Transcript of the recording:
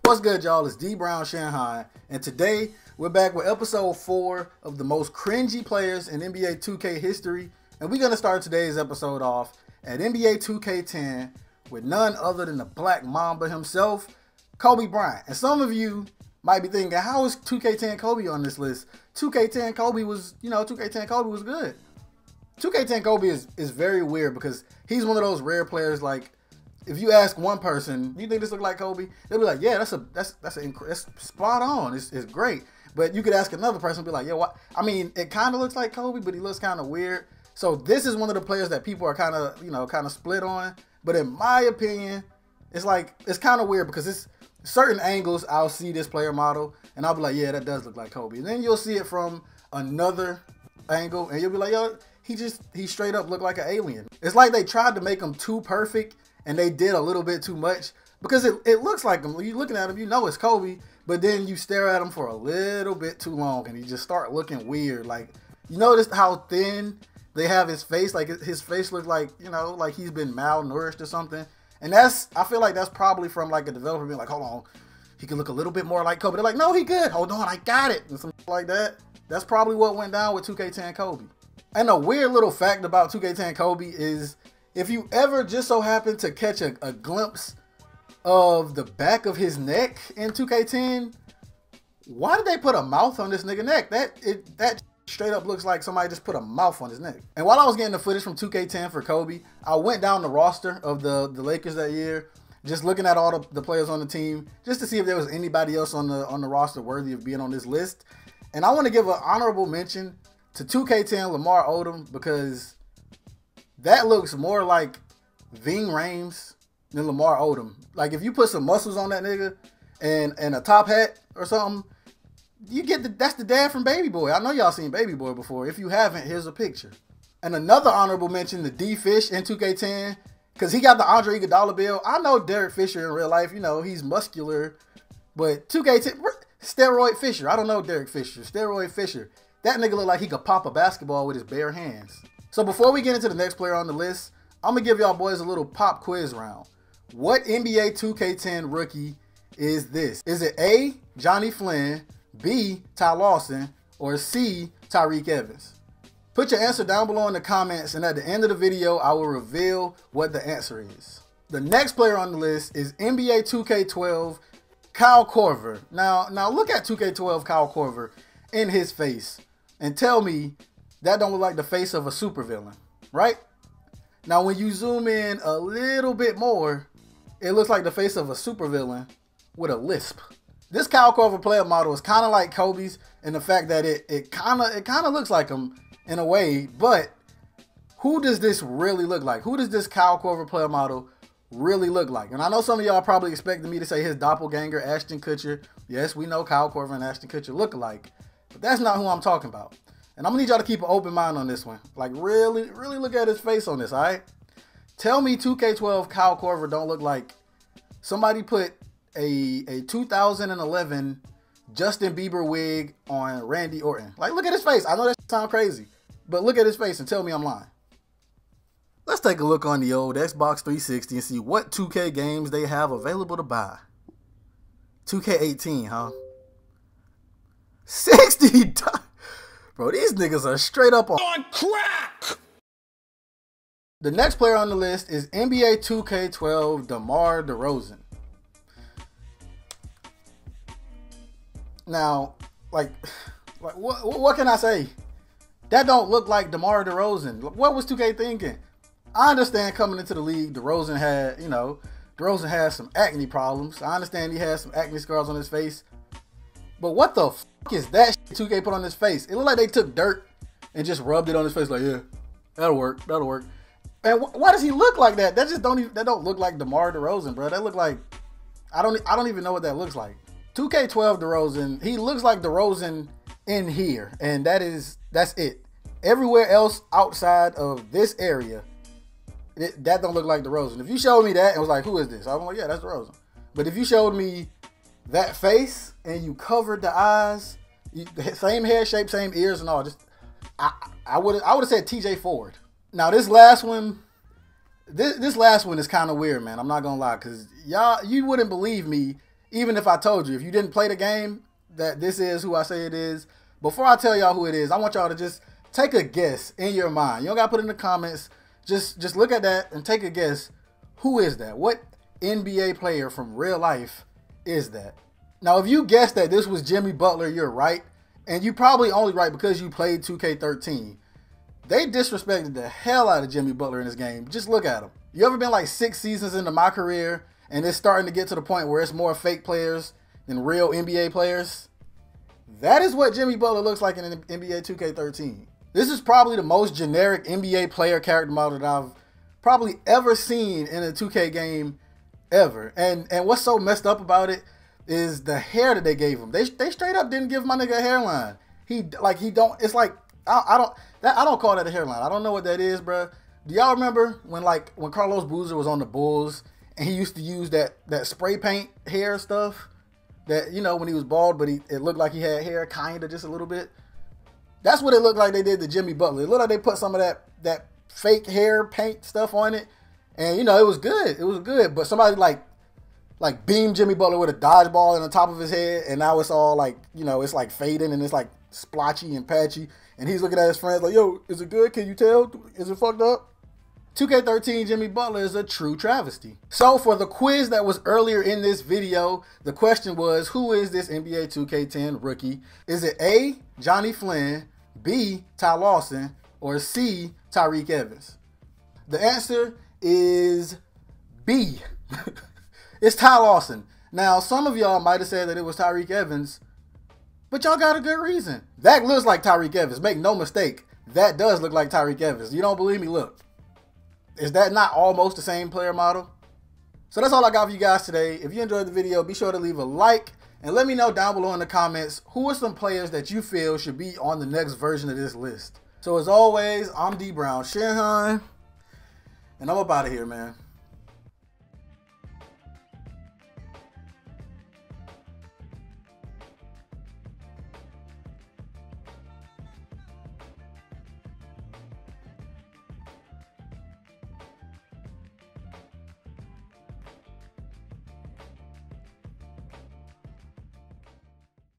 What's good, y'all? It's D Brown Shanghai, and today we're back with episode 4 of the most cringy players in NBA 2K history, and we're going to start today's episode off at NBA 2K10 with none other than the Black Mamba himself, Kobe Bryant. And some of you might be thinking, how is 2K10 Kobe on this list? 2K10 Kobe was, 2K10 Kobe was good. 2K10 Kobe is very weird because he's one of those rare players. Like, if you ask one person, you think this look like Kobe? They'll be like, yeah, that's spot on. It's great. But you could ask another person, and be like, yeah, what? I mean, it kind of looks like Kobe, but he looks kind of weird. So this is one of the players that people are kind of split on. But in my opinion, it's kind of weird because it's certain angles I'll see this player model and I'll be like, yeah, that does look like Kobe. And then you'll see it from another angle and you'll be like, yo, he straight up looked like an alien. It's like they tried to make him too perfect and they did a little bit too much because it looks like him. When you're looking at him, you know it's Kobe, but then you stare at him for a little bit too long and you just start looking weird. Like, you notice how thin they have his face? Like, his face looks like, like he's been malnourished or something. And I feel like that's probably from like a developer being like, hold on, he can look a little bit more like Kobe. They're like, no, he good. Hold on, I got it. And something like that. That's probably what went down with 2K10 Kobe. And a weird little fact about 2K10 Kobe is if you ever just so happen to catch a glimpse of the back of his neck in 2K10, why did they put a mouth on this nigga neck? That straight up looks like somebody just put a mouth on his neck. And while I was getting the footage from 2K10 for Kobe, I went down the roster of the Lakers that year, just looking at all the players on the team, just to see if there was anybody else on the roster worthy of being on this list. And I want to give an honorable mention to 2K10 Lamar Odom because that looks more like Ving Rhames than Lamar Odom. Like, if you put some muscles on that nigga and a top hat or something, you get that's the dad from Baby Boy. I know y'all seen Baby Boy before. If you haven't, here's a picture. And another honorable mention to D Fish in 2K10 because he got the Andre Iguodala bill. I know Derek Fisher in real life. He's muscular, but 2K10 steroid Fisher. I don't know Derek Fisher. Steroid Fisher. That nigga look like he could pop a basketball with his bare hands. So before we get into the next player on the list, I'm gonna give y'all boys a little pop quiz round. What NBA 2K10 rookie is this? Is it A, Johnny Flynn, B, Ty Lawson, or C, Tyreke Evans? Put your answer down below in the comments, and at the end of the video, I will reveal what the answer is. The next player on the list is NBA 2K12, Kyle Korver. Now look at 2K12 Kyle Korver in his face, and tell me that don't look like the face of a supervillain, right? Now, when you zoom in a little bit more, it looks like the face of a supervillain with a lisp. This Kyle Korver player model is kind of like Kobe's in the fact that it kind of looks like him in a way, but who does this really look like? Who does this Kyle Korver player model really look like? And I know some of y'all probably expecting me to say his doppelganger, Ashton Kutcher. Yes, we know Kyle Korver and Ashton Kutcher look alike, but that's not who I'm talking about. And I'm gonna need y'all to keep an open mind on this one. Like, really look at his face on this, all right? Tell me 2K12 Kyle Korver don't look like somebody put a 2011 Justin Bieber wig on Randy Orton. Like, look at his face. I know that sounds crazy, but look at his face and tell me I'm lying. Let's take a look on the old Xbox 360 and see what 2K games they have available to buy. 2K18, huh? $60. Bro, these niggas are straight up on crack. The next player on the list is NBA 2K12 DeMar DeRozan. Now, like what can I say? That don't look like DeMar DeRozan. What was 2K thinking? I understand coming into the league, DeRozan had some acne problems. I understand he had some acne scars on his face. But what the fuck is that shit 2K put on his face? It looked like they took dirt and just rubbed it on his face like, yeah, that'll work. And why does he look like that? That don't look like DeMar DeRozan, bro. That look like, I don't even know what that looks like. 2K12 DeRozan, he looks like DeRozan in here, and that's it. Everywhere else outside of this area, that don't look like DeRozan. If you showed me that and was like, who is this? I'm like, yeah, that's DeRozan. But if you showed me that face and you covered the eyes, same hair shape, same ears and all, I would have said TJ Ford. Now this last one is kind of weird, man. I'm not gonna lie, because you wouldn't believe me even if I told you, if you didn't play the game, that this is who I say it is. Before I tell y'all who it is, I want y'all to just take a guess in your mind. You don't got to put it in the comments. Just look at that and take a guess. Who is that? What NBA player from real life is that? Now, if you guessed that this was Jimmy Butler, you're right. And you probably only right because you played 2K13. They disrespected the hell out of Jimmy Butler in this game. Just look at him. You ever been like 6 seasons into my career and it's starting to get to the point where it's more fake players than real NBA players? That is what Jimmy Butler looks like in NBA 2K13. This is probably the most generic NBA player character model that I've probably ever seen in a 2K game ever. And what's so messed up about it is the hair that they gave him. They straight up didn't give my nigga a hairline. It's like I don't call that a hairline. I don't know what that is, bro. Do y'all remember when Carlos Boozer was on the Bulls and he used to use that spray paint hair stuff? That, you know, when he was bald, but it looked like he had hair, kind of, just a little bit. That's what it looked like they did to Jimmy Butler. It looked like they put some of that fake hair paint stuff on it. And, you know, it was good. It was good. But somebody, like beamed Jimmy Butler with a dodgeball in the top of his head. And now it's all, like, you know, it's, like, fading and it's, like, splotchy and patchy. And he's looking at his friends like, yo, is it good? Can you tell? Is it fucked up? 2K13 Jimmy Butler is a true travesty. So for the quiz that was earlier in this video, the question was, who is this NBA 2K10 rookie? Is it A, Johnny Flynn, B, Ty Lawson, or C, Tyreke Evans? The answer is B. It's Ty Lawson. Now, some of y'all might have said that it was Tyreke Evans, but y'all got a good reason. That looks like Tyreke Evans. Make no mistake, that does look like Tyreke Evans. You don't believe me? Look. Is that not almost the same player model? So that's all I got for you guys today. If you enjoyed the video, be sure to leave a like and let me know down below in the comments who are some players that you feel should be on the next version of this list. So as always, I'm D Brown Shanghai, and I'm up out of here, man.